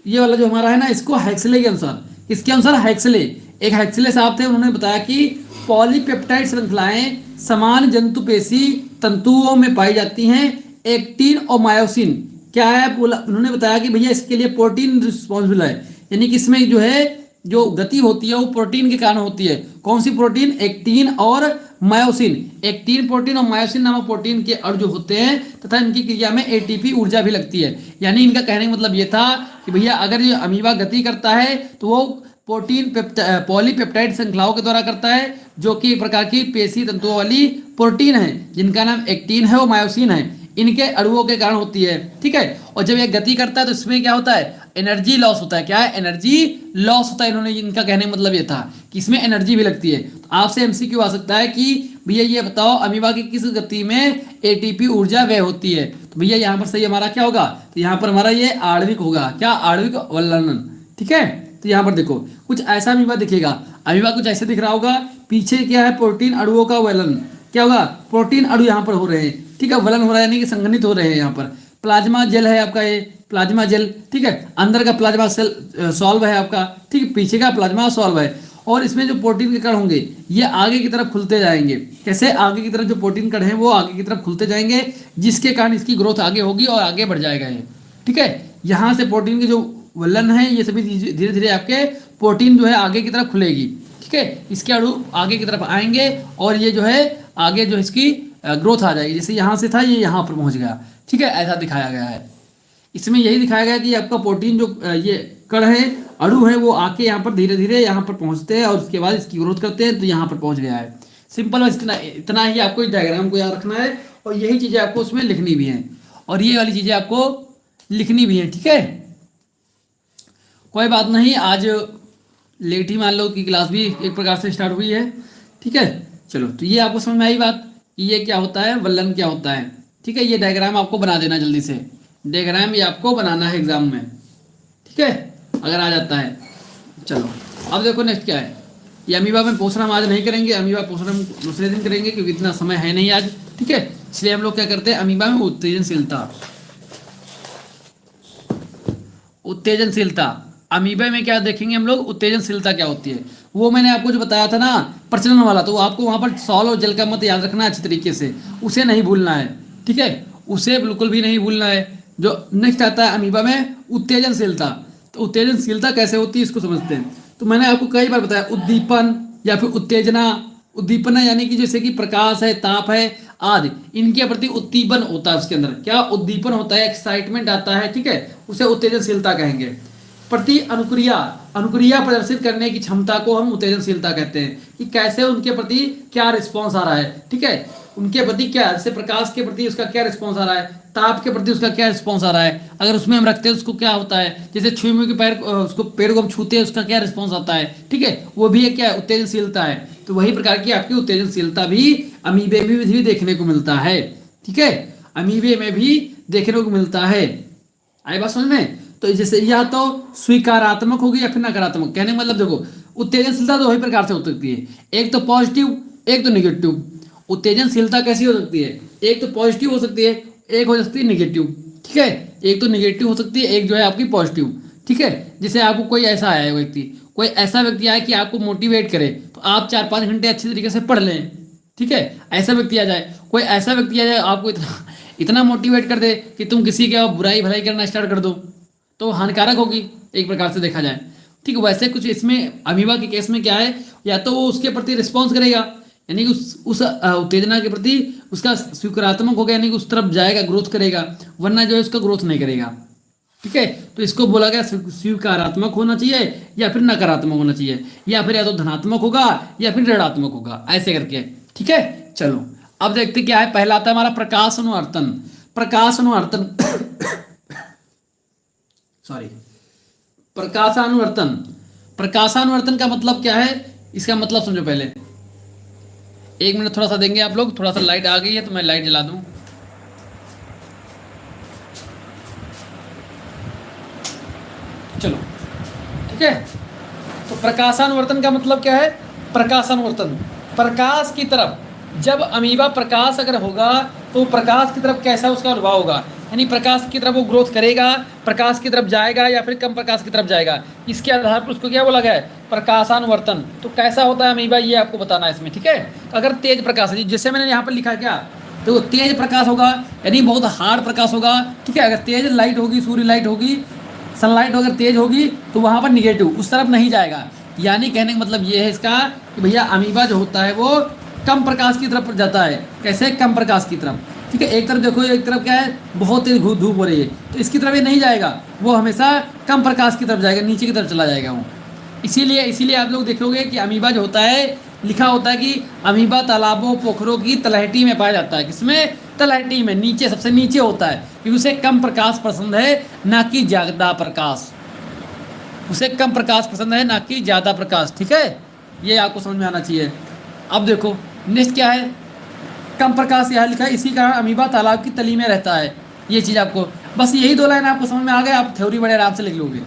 ये वाला जो हमारा है ना, इसको हैक्सले के अनुसार, इसके अनुसार हैक्सले साहब थे, उन्होंने बताया कि पॉलीपेप्टाइड श्रृंखलाएं समान जंतु पेशी तंतुओं में पाई जाती हैं। एक्टिन और मायोसिन क्या है बोला, उन्होंने बताया कि भैया इसके लिए प्रोटीन रिस्पॉन्सिबल है, यानी कि इसमें जो है जो गति होती है वो प्रोटीन के कारण होती है। कौन सी प्रोटीन? एक्टिन और मायोसिन। एक्टिन प्रोटीन और मायोसिन नामक प्रोटीन के अणु जो होते हैं तथा इनकी क्रिया में एटीपी ऊर्जा भी लगती है। यानी इनका कहने का मतलब ये था कि भैया अगर ये अमीबा गति करता है तो वो प्रोटीन पॉलीपेप्टाइड श्रृंखलाओं के द्वारा करता है, जो कि एक प्रकार की पेशी तंतुओं वाली प्रोटीन है जिनका नाम एक्टिन है और मायोसिन है, इनके अणुओं के कारण होती है। ठीक है, और जब ये गति करता है तो इसमें क्या होता है? एनर्जी लॉस होता है। क्या है? एनर्जी लॉस होता है। इन्होंने इनका कहने का मतलब ये था कि इसमें एनर्जी भी लगती है। तो आपसे एमसीक्यू आ सकता है कि भैया ये बताओ अमीबा की किस गति में एटीपी ऊर्जा व्यय होती है? तो भैया यहाँ पर सही हमारा क्या होगा? तो यहाँ पर हमारा ये आणविक होगा। क्या? आणविक अवलनन। ठीक है, तो यहाँ पर देखो कुछ ऐसा अमीबा दिखेगा। अमीबा कुछ ऐसे दिख रहा होगा। पीछे क्या है? प्रोटीन अणुओं का वलन। क्या होगा? प्रोटीन अणु यहाँ पर हो रहे हैं। ठीक है, वलन हो रहा है यानी कि संघनित हो रहे हैं। यहाँ पर प्लाज्मा जेल है आपका, ये प्लाज्मा जेल। ठीक है, अंदर का प्लाज्मा सेल सॉल्व है आपका। ठीक है, पीछे का प्लाज्मा सॉल्व है। और इसमें जो प्रोटीन के कण होंगे ये आगे की तरफ खुलते जाएंगे। कैसे? आगे की तरफ जो प्रोटीन कण है वो आगे की तरफ खुलते जाएंगे, जिसके कारण इसकी ग्रोथ आगे होगी और आगे बढ़ जाएगा ये। ठीक है, यहाँ से प्रोटीन की जो वलन है ये सभी धीरे धीरे आपके प्रोटीन जो है आगे की तरफ खुलेगी। ठीक है, इसके अणु आगे की तरफ आएंगे और ये जो है आगे जो इसकी ग्रोथ आ जाएगी। जैसे यहाँ से था ये यहाँ पर पहुँच गया। ठीक है, ऐसा दिखाया गया है। इसमें यही दिखाया गया कि आपका प्रोटीन जो ये कण है, अणु है, वो आके यहाँ पर धीरे धीरे यहाँ पर पहुँचते हैं और उसके बाद इसकी ग्रोथ करते हैं, तो यहाँ पर पहुँच गया है। सिंपल बस इतना ही आपको इस डायग्राम को याद रखना है और यही चीज़ें आपको उसमें लिखनी भी हैं और ये वाली चीज़ें आपको लिखनी भी हैं। ठीक है, कोई बात नहीं, आज लेट ही मान लो कि क्लास भी एक प्रकार से स्टार्ट हुई है। ठीक है, चलो, तो ये आपको समझ में आई बात कि ये क्या होता है, वलन क्या होता है। ठीक है, ये डायग्राम आपको बना देना जल्दी से। डायग्राम ये आपको बनाना है एग्जाम में। ठीक है, अगर आ जाता है। चलो अब देखो नेक्स्ट क्या है। ये अमीबा में पोषण हम आज नहीं करेंगे, अमीबा पोषण हम दूसरे दिन करेंगे क्योंकि इतना समय है नहीं आज। ठीक है, इसलिए हम लोग क्या करते हैं, अमीबा में उत्तेजनशीलता। उत्तेजनशीलता अमीबा में क्या देखेंगे हम लोग, उत्तेजनशीलता क्या होती है। वो मैंने आपको जो बताया था ना प्रचलन वाला, तो आपको वहाँ पर सॉल और जल का मत याद रखना है अच्छी तरीके से, उसे नहीं भूलना है। ठीक है, उसे बिल्कुल भी नहीं भूलना है। जो नेक्स्ट आता है अमीबा में उत्तेजनशीलता, तो उत्तेजनशीलता कैसे होती है इसको समझते हैं। तो मैंने आपको कई बार बताया उद्दीपन या फिर उत्तेजना। उद्दीपना यानी कि जैसे कि प्रकाश है, ताप है आदि, इनके प्रति उद्दीपन होता है। उसके अंदर क्या उद्दीपन होता है, एक्साइटमेंट आता है। ठीक है, उसे उत्तेजनशीलता कहेंगे। प्रति अनुक्रिया, अनुक्रिया प्रदर्शित करने की क्षमता को हम उत्तेजनशीलता कहते हैं कि कैसे उनके प्रति क्या रिस्पॉन्स आ रहा है। ठीक है, उनके प्रति क्या, जैसे प्रकाश के प्रति उसका क्या रिस्पॉन्स आ रहा है, ताप के प्रति उसका क्या रिस्पॉन्स आ रहा है, अगर उसमें हम रखते हैं उसको क्या होता है, जैसे छुई के पैर उसको पेड़ को हम छूते हैं उसका क्या रिस्पॉन्स आता है। ठीक है, वो भी एक क्या है, उत्तेजनशीलता है। तो वही प्रकार की आपकी उत्तेजनशीलता भी अमीबे में भी देखने को मिलता है। ठीक है, अमीबे में भी देखने को मिलता है। आई बात समझ में? तो जैसे या तो स्वीकारात्मक होगी या फिर नकारात्मक। कहने का मतलब देखो उत्तेजनशीलता दो ही प्रकार से हो सकती है, एक तो पॉजिटिव एक तो निगेटिव। उत्तेजनशीलता कैसी हो सकती है, एक तो पॉजिटिव हो सकती है, एक हो सकती है निगेटिव। ठीक है, एक तो निगेटिव हो सकती है, एक जो है आपकी पॉजिटिव। ठीक है, जैसे आपको कोई ऐसा आया व्यक्ति, कोई ऐसा व्यक्ति आया कि आपको मोटिवेट करे तो आप 4-5 घंटे अच्छी तरीके से पढ़ लें। ठीक है, ऐसा व्यक्ति आ जाए, कोई ऐसा व्यक्ति आ जाए आपको इतना मोटिवेट कर दे कि तुम किसी के बुराई भलाई करना स्टार्ट कर दो, तो हानिकारक होगी एक प्रकार से देखा जाए। ठीक है, वैसे कुछ इसमें अमीबा के केस में क्या है, या तो वो उसके प्रति रिस्पॉन्स करेगा यानी कि उस उत्तेजना के प्रति उसका स्वीकारात्मक होगा यानी कि उस तरफ जाएगा, ग्रोथ करेगा, वरना जो है उसका ग्रोथ नहीं करेगा। ठीक है, तो इसको बोला गया स्वीकारात्मक होना चाहिए या फिर नकारात्मक होना चाहिए, या फिर या तो धनात्मक होगा या फिर ऋणात्मक होगा, ऐसे करके। ठीक है, चलो अब देखते क्या है। पहला आता है हमारा प्रकाश अनुवर्तन। प्रकाश अनुवर्तन सॉरी प्रकाशानुवर्तन। प्रकाशानुवर्तन का मतलब क्या है, इसका मतलब समझो पहले। एक मिनट थोड़ा सा देंगे आप लोग, थोड़ा सा लाइट आ गई है तो मैं लाइट जला दूं। चलो ठीक है, तो प्रकाशानुवर्तन का मतलब क्या है। प्रकाशानुवर्तन, प्रकाश की तरफ, जब अमीबा प्रकाश अगर होगा तो प्रकाश की तरफ कैसा उसका अनुभव होगा, यानी प्रकाश की तरफ वो ग्रोथ करेगा, प्रकाश की तरफ जाएगा या फिर कम प्रकाश की तरफ जाएगा, इसके आधार पर उसको क्या बोला गया है, प्रकाशानुवर्तन। तो कैसा होता है अमीबा ये आपको बताना है इसमें। ठीक है, अगर तेज प्रकाश है, जैसे मैंने यहाँ पर लिखा है क्या, तो तेज प्रकाश होगा यानी बहुत हार्ड प्रकाश होगा, ठीक है। अगर तेज लाइट होगी, सूर्य लाइट होगी, सनलाइट अगर तेज होगी तो वहाँ पर निगेटिव उस तरफ नहीं जाएगा। यानी कहने का मतलब ये है इसका कि भैया अमीबा जो होता है वो कम प्रकाश की तरफ जाता है। कैसे? कम प्रकाश की तरफ, ठीक है। एक तरफ देखो, एक तरफ क्या है, बहुत तेज धूप हो रही है, तो इसकी तरफ ये नहीं जाएगा, वो हमेशा कम प्रकाश की तरफ जाएगा, नीचे की तरफ चला जाएगा वो। इसीलिए आप लोग देखोगे कि अमीबा जो होता है, लिखा होता है कि अमीबा तालाबों पोखरों की तलहटी में पाया जाता है। किसमें? तलहटी में, नीचे, सबसे नीचे होता है, क्योंकि उसे कम प्रकाश पसंद है ना कि ज़्यादा प्रकाश। उसे कम प्रकाश पसंद है ना कि ज़्यादा प्रकाश, ठीक है। ये आपको समझ में आना चाहिए। अब देखो नेक्स्ट क्या है, कम प्रकाश यहाँ लिखा है, इसी कारण अमीबा तालाब की तली में रहता है। ये चीज़ आपको, बस यही 2 लाइन आपको समझ में आ गया, आप थ्योरी बड़े आराम से लिख लोगे।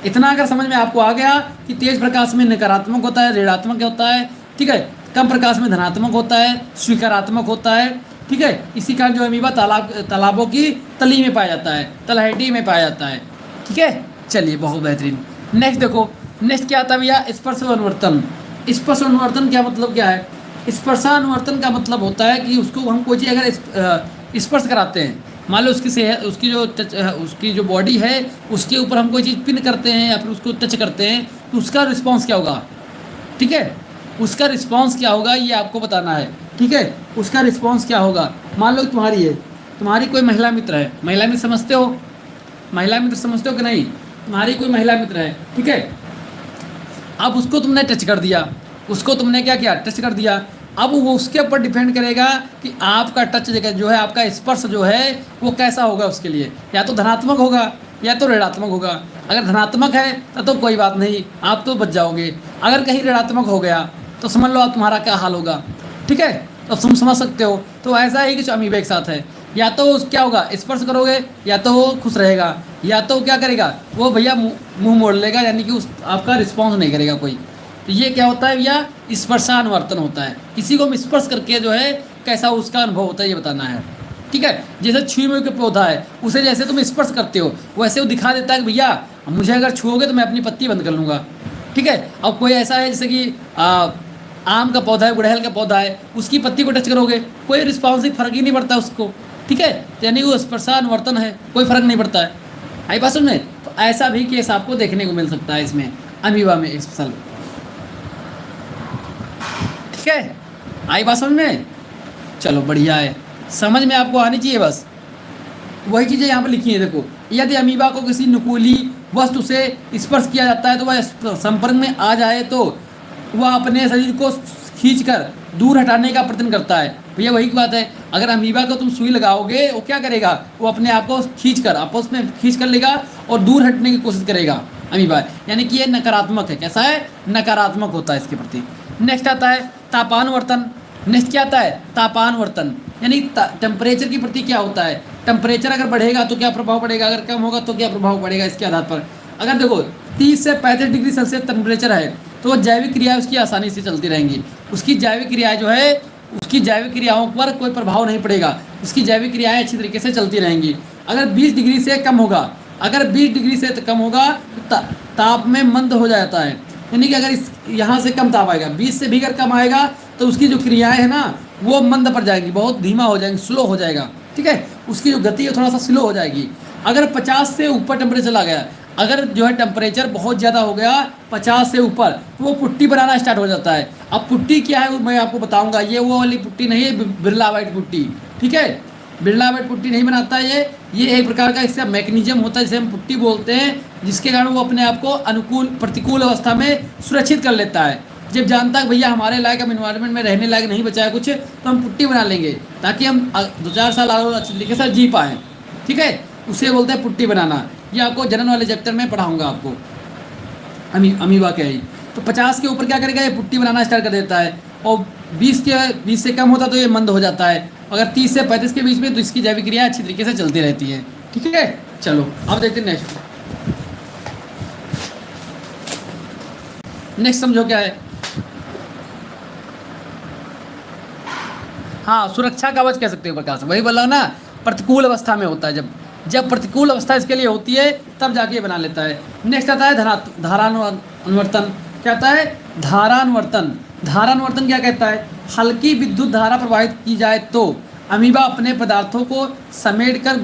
इतना अगर समझ में आपको आ गया कि तेज प्रकाश में नकारात्मक होता है, ऋणात्मक होता है, ठीक है। कम प्रकाश में धनात्मक होता है, स्वीकारात्मक होता है, ठीक है। इसी कारण जो अमीबा तालाबों की तली में पाया जाता है, तलहटी में पाया जाता है, ठीक है। चलिए, बहुत बेहतरीन। नेक्स्ट देखो, नेक्स्ट क्या आता है भैया, स्पर्शानुवर्तन। स्पर्शानुवर्तन क्या मतलब क्या है? स्पर्शानुवर्तन का मतलब होता है कि उसको हम कोई चीज़ अगर स्पर्श कराते हैं, मान लो उसकी सेहत, उसकी जो बॉडी है उसके ऊपर हम कोई चीज़ पिन करते हैं या फिर उसको टच करते हैं, तो उसका रिस्पॉन्स क्या होगा, ठीक है। उसका रिस्पॉन्स क्या होगा ये आपको बताना है, ठीक है। उसका रिस्पॉन्स क्या होगा, मान लो तुम्हारी है, तुम्हारी कोई महिला मित्र है, महिला मित्र समझते हो, महिला मित्र समझते हो कि नहीं? तुम्हारी कोई महिला मित्र है, ठीक है। अब उसको तुमने टच कर दिया, उसको तुमने क्या किया, टच कर दिया। अब वो उसके ऊपर डिपेंड करेगा कि आपका टच जो है, आपका स्पर्श जो है वो कैसा होगा उसके लिए, या तो धनात्मक होगा या तो ऋणात्मक होगा। अगर धनात्मक है तो कोई बात नहीं, आप तो बच जाओगे। अगर कहीं ऋणात्मक हो गया तो समझ लो आप तुम्हारा क्या हाल होगा, ठीक है। तो तुम समझ सकते हो। तो ऐसा ही कुछ अमीबा के साथ है, या तो क्या होगा, स्पर्श करोगे या तो वो खुश रहेगा, या तो क्या करेगा वो भैया मुंह मोड़ लेगा, यानी कि उस आपका रिस्पॉन्स नहीं करेगा कोई। तो ये क्या होता है भैया, स्पर्शानुवर्तन होता है। किसी को हम स्पर्श करके जो है कैसा उसका अनुभव होता है ये बताना है, ठीक है। जैसे छुए के पौधा है, उसे जैसे तुम स्पर्श करते हो वैसे वो दिखा देता है कि भैया मुझे अगर छुओगे तो मैं अपनी पत्ती बंद कर लूँगा, ठीक है। अब कोई ऐसा है जैसे कि आम का पौधा है, गुड़हल का पौधा है, उसकी पत्ती को टच करोगे कोई रिस्पॉन्स, फर्क ही नहीं पड़ता उसको, ठीक है। यानी वो स्पर्शानुवर्तन है, कोई फर्क नहीं पड़ता है। आई बात समझ में? तो ऐसा भी केस आपको देखने को मिल सकता है इसमें, अमीबा में स्पेशल, ठीक है। आई बात समझ में? चलो बढ़िया है, समझ में आपको आनी चाहिए बस। वही चीज़ें यहाँ पर लिखी हैं, देखो। यदि अमीबा को किसी नुकीली वस्तु से स्पर्श किया जाता है तो वह संपर्क में आ जाए तो वह अपने शरीर को खींचकर दूर हटाने का प्रयत्न करता है। भैया वही की बात है, अगर अमीबा को तुम सुई लगाओगे वो क्या करेगा, वो अपने आप को खींचकर आपस में खींच कर लेगा और दूर हटने की कोशिश करेगा अमीबा, यानी कि ये नकारात्मक है। कैसा है? नकारात्मक होता है इसके प्रति। नेक्स्ट आता है तापानुवर्तन। नेक्स्ट क्या आता है? तापानुवर्तन, यानी टेम्परेचर के प्रति क्या होता है, टेम्परेचर अगर बढ़ेगा तो क्या प्रभाव पड़ेगा, अगर कम होगा तो क्या प्रभाव पड़ेगा। इसके आधार पर अगर देखो 30 से 35 डिग्री सेल्सियस टेम्परेचर है तो जैविक क्रिया उसकी आसानी से चलती रहेंगी। उसकी जैविक क्रियाएँ जो है, उसकी जैविक क्रियाओं पर कोई प्रभाव नहीं पड़ेगा, उसकी जैविक क्रियाएँ अच्छी तरीके से चलती रहेंगी। अगर 20 डिग्री से कम होगा, अगर 20 डिग्री से कम होगा तो ताप में मंद हो जाता है, यानी कि अगर इस यहाँ से कम ताप आएगा, 20 से भी अगर कम आएगा तो उसकी जो क्रियाएं है ना वो मंद पड़ जाएगी, बहुत धीमा हो जाएगी, स्लो हो जाएगा, ठीक है। उसकी जो गति है थोड़ा सा स्लो हो जाएगी। अगर 50 से ऊपर टेम्परेचर आ गया, अगर जो है टेम्परेचर बहुत ज़्यादा हो गया 50 से ऊपर, तो वो पुट्टी बनाना स्टार्ट हो जाता है। अब पुट्टी क्या है मैं आपको बताऊंगा, ये वो वाली पुट्टी नहीं है बिरला वाइट पुट्टी, ठीक है। बिरला वाइट पुट्टी नहीं बनाता है ये एक प्रकार का इसका मैकेनिज्म होता है जिसे हम पुट्टी बोलते हैं, जिसके कारण वो अपने आप को अनुकूल प्रतिकूल अवस्था में सुरक्षित कर लेता है। जब जानता है भैया हमारे लायक, हम इन्वायरमेंट में रहने लायक नहीं बचा है कुछ, तो हम पुट्टी बना लेंगे ताकि हम 2-4 साल अच्छे तरीके से जी पाएँ, ठीक है। उसे बोलते हैं पुट्टी बनाना। ये आपको जनरल वाले चैप्टर में पढ़ाऊंगा आपको अमीबा क्या है। तो 50 के ऊपर क्या करेगा, ये पुट्टी बनाना स्टार्ट कर देता है, और 20 से कम होता तो ये मंद हो जाता है। अगर 30 से 35 के बीच में तो इसकी जैविक क्रिया अच्छी तरीके से चलती रहती है, ठीक है। चलो अब देखते हैं नेक्स्ट समझो क्या है। हाँ, सुरक्षा कवच कह सकते हो प्रकाश, वही बोला ना, प्रतिकूल अवस्था में होता है। जब प्रतिकूल अवस्था इसके लिए होती है तब जाके बना लेता है। नेक्स्ट आता है धारानुवर्तन। क्या आता है? धारानुवर्तन। धारानुवर्तन क्या कहता है? हल्की विद्युत धारा प्रवाहित की जाए तो अमीबा अपने पदार्थों को समेटकर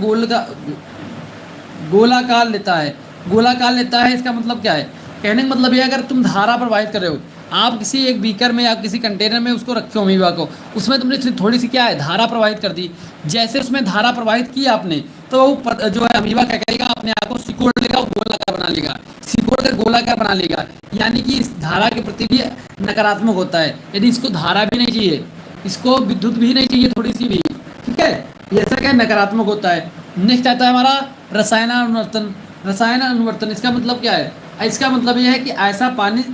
गोलाकार लेता है। गोलाकार लेता है इसका मतलब क्या है? कहने का मतलब ये, अगर तुम धारा प्रवाहित कर रहे हो, आप किसी एक बीकर में या किसी कंटेनर में उसको रखे हो अमीबा को, उसमें तुमने थोड़ी सी क्या है धारा प्रवाहित कर दी। जैसे उसमें धारा प्रवाहित की आपने, तो वो जो है अमीबा क्या करेगा, अपने आप को सिकोड़ लेगा, गोलाकार बना लेगा, सिकोड़ कर गोलाकार बना लेगा। यानी कि इस धारा के प्रति भी नकारात्मक होता है। यदि इसको धारा भी नहीं चाहिए, इसको विद्युत भी नहीं चाहिए थोड़ी सी भी, ठीक है, ये ऐसा क्या नकारात्मक होता है। नेक्स्ट आता है हमारा रसायन अनुवर्तन। रसायन अनुवर्तन इसका मतलब क्या है? इसका मतलब यह है कि ऐसा पानी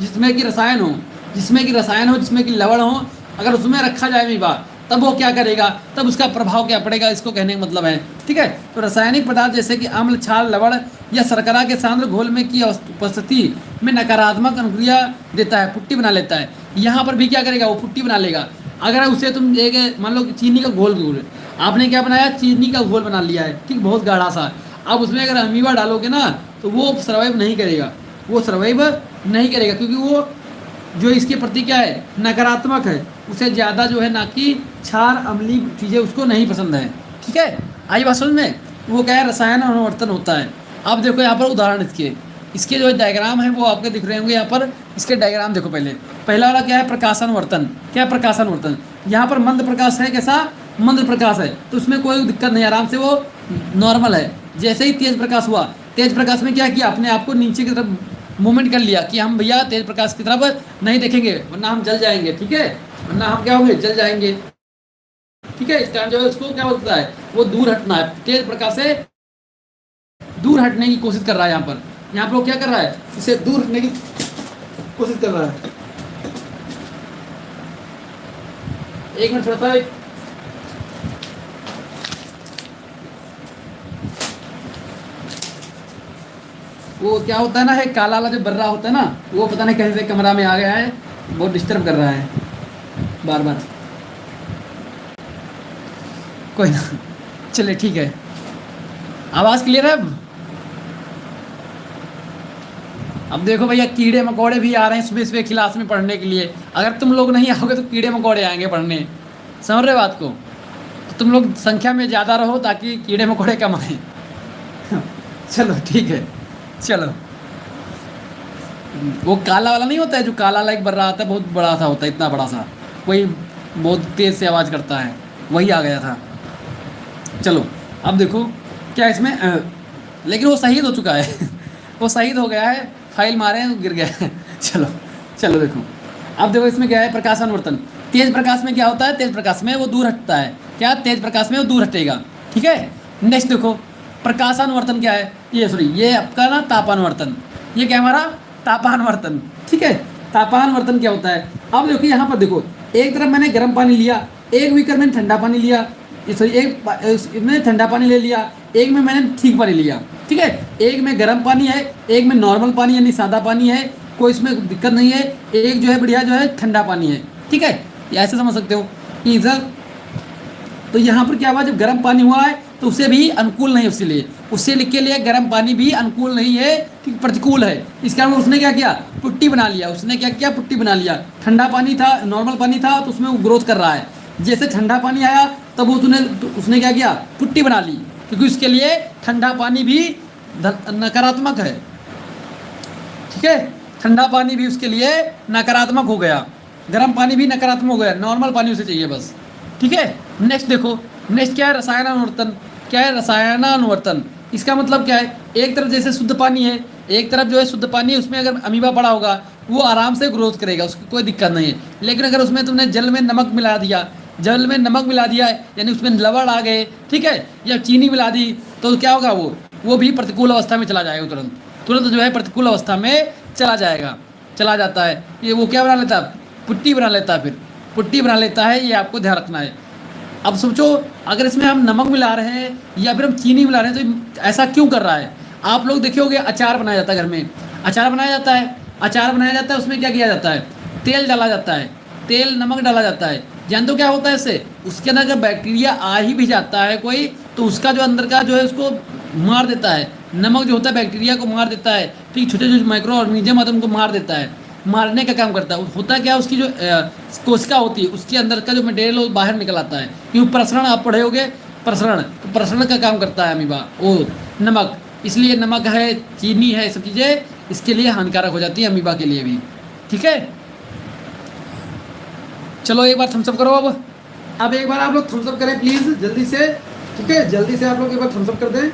जिसमें कि रसायन हो, जिसमें कि लवण हो, अगर उसमें रखा जाए अमीबा, तब वो क्या करेगा, तब उसका प्रभाव क्या पड़ेगा, इसको कहने का मतलब है। ठीक है, तो रासायनिक पदार्थ जैसे कि अम्ल, क्षार, लवण या शर्करा के सांद्र घोल में की उपस्थिति में नकारात्मक अनुक्रिया देता है, पुट्टी बना लेता है। यहाँ पर भी क्या करेगा, वो पुट्टी बना लेगा। अगर उसे तुम एक मान लो चीनी का घोल आपने क्या बनाया, चीनी का घोल बना लिया है, ठीक, बहुत गाढ़ा सा। अब उसमें अगर अमीबा डालोगे ना, तो वो सर्वाइव नहीं करेगा, क्योंकि वो जो इसके प्रति क्या है, नकारात्मक है। उसे ज़्यादा जो है ना कि क्षार, अम्लीय चीज़ें उसको नहीं पसंद है। ठीक है, आई बात समझ में? वो क्या है, रसायन अनुवर्तन होता है। अब देखो यहाँ पर उदाहरण इसके जो डायग्राम है वो आपके दिख रहे होंगे। यहाँ पर इसके डायग्राम देखो। पहला वाला क्या है, प्रकाशानुवर्तन। क्या है प्रकाशानुवर्तन? यहाँ पर मंद प्रकाश है, कैसा मंद प्रकाश है, तो उसमें कोई दिक्कत नहीं, आराम से वो नॉर्मल है। जैसे ही तेज प्रकाश हुआ, तेज प्रकाश में क्या किया, अपने आप को नीचे की तरफ मूवमेंट कर लिया कि हम भैया तेज प्रकाश की तरफ नहीं देखेंगे वरना हम जल जाएंगे। ठीक है, वरना हम क्या होंगे, जल जाएंगे। ठीक है, इस टाइम जो है उसको क्या होता है, वो दूर हटना है, तेज प्रकाश से दूर हटने की कोशिश कर रहा है। यहाँ पर वो क्या कर रहा है, इसे दूर हटने की कोशिश कर रहा है। एक मिनट थोड़ा सा, वो क्या होता है ना, है काला वाला जो बर्रा होता है ना, वो पता नहीं कहीं से कमरा में आ गया है, बहुत डिस्टर्ब कर रहा है बार बार। कोई ना, चलिए ठीक है। आवाज़ क्लियर है? अब देखो भैया, कीड़े मकोड़े भी आ रहे हैं सुबह सुबह क्लास में पढ़ने के लिए। अगर तुम लोग नहीं आओगे तो कीड़े मकोड़े आएंगे पढ़ने, समझ रहे बात को? तो तुम लोग संख्या में ज़्यादा रहो ताकि कीड़े मकोड़े कम आए। चलो ठीक है, चलो। वो काला वाला नहीं होता है, जो काला वाला एक बर्रा आता है, बहुत बड़ा सा होता है, इतना बड़ा सा, कोई बहुत तेज़ से आवाज़ करता है, वही आ गया था। चलो अब देखो क्या इसमें लेकिन वो शहीद हो चुका है। वो शहीद हो गया है, फाइल मारे हैं गिर गया है। चलो देखो, अब देखो इसमें क्या है, प्रकाशानुवर्तन। तेज प्रकाश में क्या होता है, तेज प्रकाश में वो दूर हटता है। क्या, तेज प्रकाश में वो दूर हटेगा। ठीक है, नेक्स्ट देखो प्रकाशानुवर्तन क्या है, ये आपका ना तापानुवर्तन। ये क्या हमारा तापानुवर्तन। ठीक है, तापानुवर्तन क्या होता है, अब देखो यहाँ पर देखो, एक तरफ मैंने गर्म पानी लिया, एक बीकर मैंने ठंडा पानी लिया, एक मैंने ठंडा पानी ले लिया, एक में मैंने ठीक पानी लिया। ठीक है, एक में गर्म पानी है, एक में नॉर्मल पानी यानी सादा पानी है, कोई इसमें दिक्कत नहीं है। एक जो है बढ़िया जो है ठंडा पानी है। ठीक है, ऐसे समझ सकते हो कि इधर, तो यहाँ पर क्या हुआ, जब गर्म पानी हुआ है तो उसे भी अनुकूल नहीं, उससे लिख के लिए गर्म पानी भी अनुकूल नहीं है, ठीक, प्रतिकूल है। इस कारण उसने क्या किया, पुट्टी बना लिया। पुट्टी बना लिया। ठंडा पानी था, नॉर्मल पानी था, तो उसमें वो ग्रोथ कर रहा है। जैसे ठंडा पानी आया तब उसने क्या किया, पुट्टी बना ली, क्योंकि उसके लिए ठंडा पानी भी नकारात्मक है। ठीक है, ठंडा पानी भी उसके लिए नकारात्मक हो गया, गर्म पानी भी नकारात्मक हो गया, नॉर्मल पानी उसे चाहिए बस। ठीक है, नेक्स्ट देखो, नेक्स्ट क्या है, रसायनानुवर्तन। क्या है रसायनानुवर्तन, इसका मतलब क्या है, एक तरफ जैसे शुद्ध पानी है, एक तरफ जो है शुद्ध पानी है, उसमें अगर अमीबा पड़ा होगा वो आराम से ग्रोथ करेगा, उसकी कोई दिक्कत नहीं है। लेकिन अगर उसमें तुमने जल में नमक मिला दिया यानी उसमें लवण आ गए, ठीक है, या चीनी मिला दी, तो क्या होगा, वो भी प्रतिकूल अवस्था में चला जाएगा, तुरंत जो है प्रतिकूल अवस्था में चला जाता है। ये वो क्या बना लेता है, पुट्टी बना लेता है। ये आपको ध्यान रखना है। अब सोचो, अगर इसमें हम नमक मिला रहे हैं या फिर हम चीनी मिला रहे हैं, तो ऐसा क्यों कर रहा है? आप लोग देखे होंगे, अचार बनाया जाता है, घर में अचार बनाया जाता है। उसमें क्या किया जाता है, तेल डाला जाता है, नमक डाला जाता है। जानते हो क्या होता है इससे? उसके अंदर अगर बैक्टीरिया आ ही भी जाता है कोई, तो उसका जो अंदर का जो है उसको मार देता है। नमक जो होता है बैक्टीरिया को मार देता है, ठीक, छोटे माइक्रो ऑर्गेनिज्म आते हैं उनको मार देता है। मारने का काम करता है। होता क्या है, उसकी जो कोशिका होती है उसके अंदर का जो मटेरियल वो बाहर निकल आता है, क्योंकि प्रसरण आप पढ़े होगे, प्रसरण, तो प्रसरण का काम करता है अमीबा। ओ नमक, इसलिए नमक है, चीनी है, सब चीज़ें इसके लिए हानिकारक हो जाती है अमीबा के लिए भी। ठीक है, चलो एक बार थम्सअप करो। अब एक बार आप लोग थम्सअप करें प्लीज जल्दी से। ठीक है, जल्दी से आप लोग एक बार थम्सअप कर दें।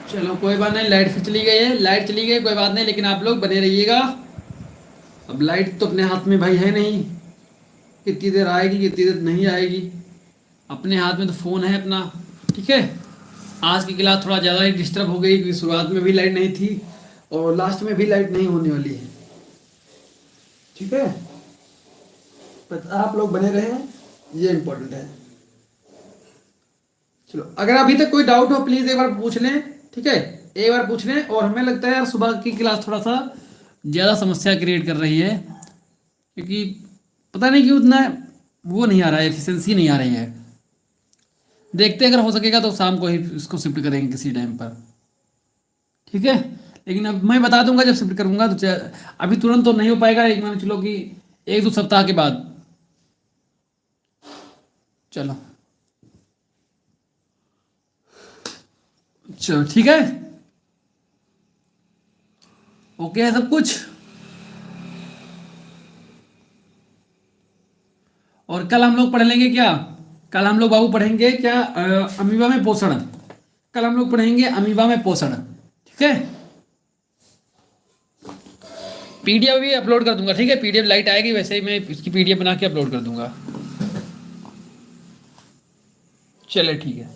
चलो कोई बात नहीं, लाइट फिर चली गई है, लाइट चली गई कोई बात नहीं, लेकिन आप लोग बने रहिएगा। अब लाइट तो अपने हाथ में भाई है नहीं, कितनी देर आएगी कितनी देर नहीं आएगी, अपने हाथ में तो फ़ोन है अपना। ठीक है, आज की क्लास थोड़ा ज़्यादा ही डिस्टर्ब हो गई, क्योंकि शुरुआत में भी लाइट नहीं थी और लास्ट में भी लाइट नहीं होने वाली है। ठीक है, बस आप लोग बने रहें, ये इम्पोर्टेंट है। चलो, अगर अभी तक कोई डाउट हो प्लीज़ एक बार पूछ लें। ठीक है, एक बार पूछ लें। और हमें लगता है यार सुबह की क्लास थोड़ा सा ज़्यादा समस्या क्रिएट कर रही है, क्योंकि पता नहीं क्यों उतना वो नहीं आ रहा है, एफिशिएंसी नहीं आ रही है। देखते हैं, अगर हो सकेगा तो शाम को ही इसको शिफ्ट करेंगे किसी टाइम पर। ठीक है, लेकिन अब मैं बता दूंगा जब शिफ्ट करूंगा, तो अभी तुरंत तो नहीं हो पाएगा, एक मान चलो कि 1-2 सप्ताह के बाद। चलो चलो ठीक है, ओके है सब कुछ। और कल हम लोग पढ़ लेंगे क्या, कल हम लोग बाबू पढ़ेंगे क्या, अमीबा में पोषण। कल हम लोग पढ़ेंगे अमीबा में पोषण। ठीक है, पीडीएफ भी अपलोड कर दूंगा। ठीक है, पीडीएफ लाइट आएगी वैसे ही मैं इसकी पीडीएफ बना के अपलोड कर दूंगा। चले ठीक है।